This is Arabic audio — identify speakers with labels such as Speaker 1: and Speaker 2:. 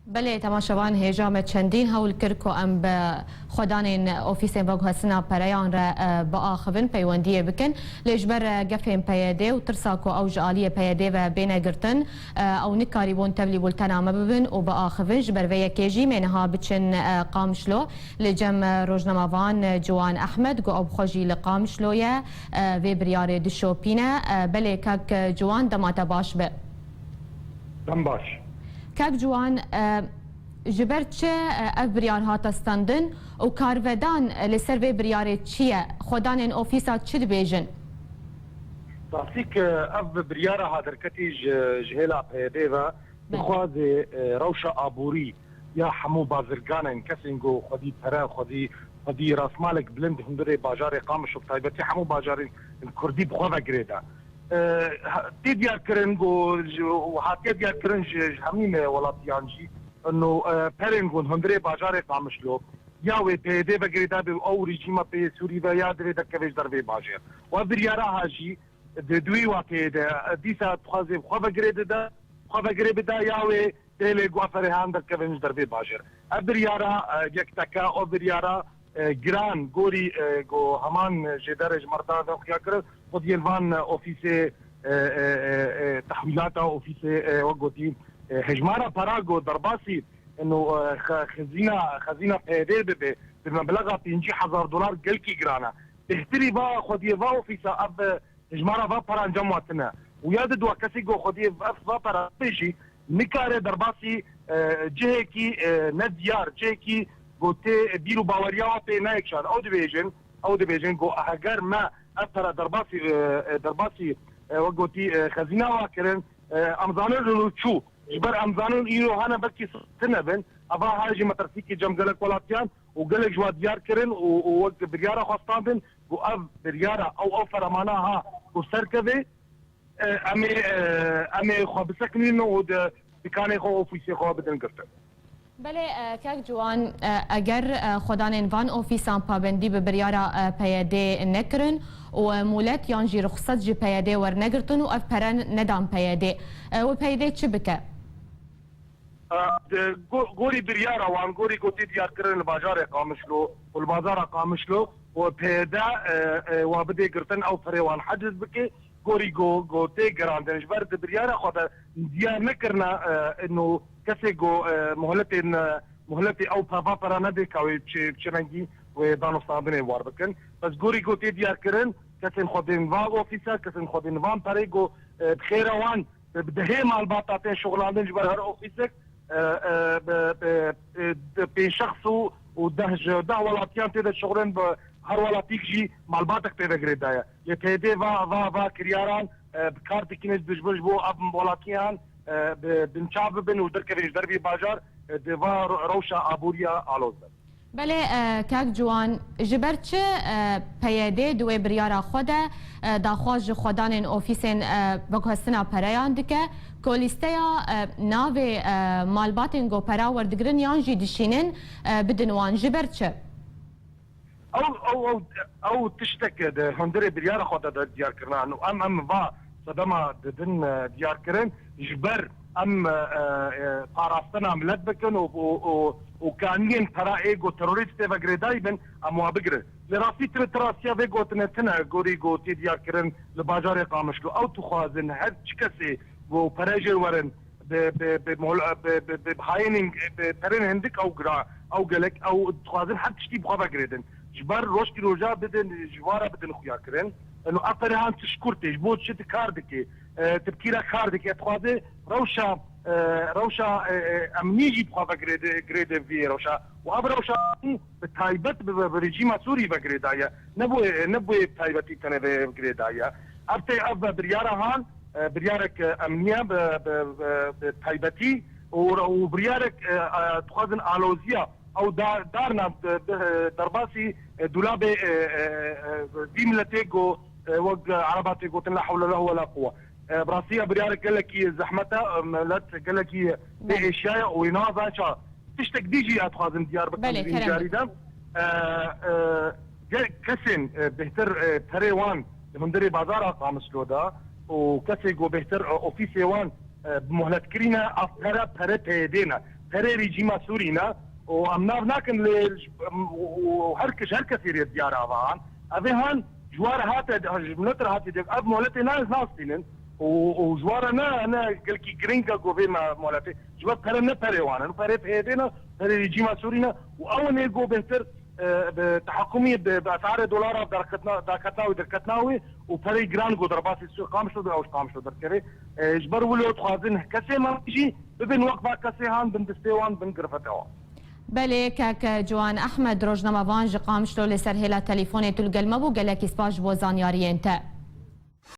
Speaker 1: بله تماشاوان هیجام چندین هول کرکو ام به خدان اوفیسین وگه سنا پریان را با آخوین پیوندی بکن لجبر گفیم پیاده و ترساکو او جالی پیاده و بین گرتن او نکاری بون تبلی بولتنامه ببن و با آخوین جبر و یکیجی منها بچن قامشلو لجم روزنامه‌وان جوان احمد گو اب خوشی لقامشلویه و بریار دشوپینه بله کک جوان دمات باش به
Speaker 2: دم باش
Speaker 1: کاک جوان جبر چه اف بریار هات استندن و کارودان لسر و بریار چیه خودان این اوفیسا چی دبیجن؟
Speaker 2: راسيك اف بريارة هادركتي جهيلا بيديفا بخواز روشة ابوري يا حمو بازرگان كسينگو خدي ترى خدي راس مالك بلند هندري باجاري قامش وطيبتي حمو باجاري الكردي بخواذا جريدا تيديا كرنجو وحاتي ديا كرنج همين ولاتيانجي انه بيرنجون هندري باجاري قامشلو ياوي بيدي بجريدا او ريجيما بي سوري يا دري دكويش دربي باجر وبريارا هاجي دوی واقع ده دیسا تخوازی خواب گرید ده یاوی دیلی گوافره هم در کونج در بی باجر ابریارا یک تکا ابریارا گران گوری گو همان جدارج مردان ده خیا کرد خود یلوان اوفیس تحویلات اوفیس وگوتی هجمارا پراغو درباسی انه خزینه پیده به بمبلغ $50,000 گلکی گرانه بهتری با خود یوا اوفیس اب اجمالا va para انجام واتنه وياد دو کسی گو خودی va para بيجي نکاره درباسی جه کی ندیار جه کی گوته بیرو باوریا په نایکشان او دیویژن گو اگر ما اثر درباسی وگوتی خزینه واکرن امزانن رو چو جبر امزانن ایرو هانا بکی سنبن ابا هاجي مترسيكي جمجلك ولاتيان وقلك جواد ديار كرن ووقت بريارة خواستان وأف بريارة أو فرماناها وسركبه أمي خو بسكنين ود بكاني خو فيسي خو بدن قرتن
Speaker 1: بله کاک جوان اگر خودان انوان اوفیسان پابندی به بریارا پیاده نکرن و مولت یانجی رخصت جی پیاده ور نگرتن و اف پرن ندام پیاده و پیاده چی بکه؟
Speaker 2: گوری بریارا وان گوری گوتی دیار کرن البازار قامشلو والبازار قامشلو وبيدا وبدي قرتن او فريوان حجز بكي گوری گوتی گراندنش برد بریارا خدا دیار نکرنا انه کسی گو مهلتي او بابا برا ندي كاوي بچننگي و دانو صابنه وار بكن بس گوری گوتی دیار کرن کسی خودین وا اوفیسا کسی خودین وان پریگو بخيروان بدهي مال باطاتين شغلان جبر هر اوفيسك بشخص وده ولاتيان تيدا شغلين هر ولاتيك جي مالباتك تيدا قريدايا يتهدي va كرياران بكارتي كينيز بجبرج بو اب ولاتيان بنشاب بن ودركريش دربي باجار ديفا روشا ابوريا الوزر
Speaker 1: بله کاک جوان جبر چه پیاده دوی بریارا خوده داخواج خودان این اوفیسین بگهستنا پریان دکه کولیستیا ناو مالباتین گو پرا وردگرن یان جی دشینن بدنوان جبر چه؟
Speaker 2: او تشتك هندري بريارة خودا ديار كرنا انه ام va صدما ددن ديار كرن جبر ام قاراستنا ملت بكن وكانين ترى ايجو تروريست فغريداي بن اموا بقر لراسي تراسيا فيجو تنتنا غوري جو تي ديار كرن لباجار قامشلو او تخوازن هاد كسي و براجر ورن بهاينينج ترين هندك او غرا او قالك او تخوازن حد تشتي بخوا غريدن جبر روشكي روجا بدن جواره بدن خويا كرن انه اثر هان تشكرتي جبوت شت كاردكي تبكيرا كاردكي اتخوازي روشا امنيجي بخوا غريد في روشا واب روشا بتايبت بريجيما سوري بغريدايا نبو تايبتي كان بغريدايا اب بريارا هان بريارك امنيه بتايبتي وبريارك تخوازن الوزيا او دارنا درباسي دولابي ديملتيجو وق عرباتيجو لا حول له ولا قوه براسيه بريارك قال لك زحمتها ملت قال لك اشياء ويناظا تشتك ديجي اتخاذن ديار
Speaker 1: بكن
Speaker 2: جاريدا كسن بهتر تريوان هندري بازار قامسلو دا وكسي جو بهتر اوفيسي وان مهلت كرينا افكار بره پیدینا پره رژیم سوری نه و ام ناف ناکن و هر کسی دیار آوان اوه هن جوار هات جبنتر هات دیگ اب مولتی ناستینن و جوار نه گلکی گرینگا گوه مولتی جوار پره نه پره وانن پره پیده نه پره رژیم سوری نه و اون گو بنتر تحكمية بأسعار دولار دركتناوي وبري جرانجو درباسي السوق قامشو أو قامشو دركري إجبر ولو تخازن كسي ما يجي ببين وقفة كسي هان بن دستيوان بن قرفتوان
Speaker 1: بله کاک جوان احمد روزنامه‌وان قامشلو لسر هلا تليفوني تلقى المبو قالك اسباج بو زانياري انت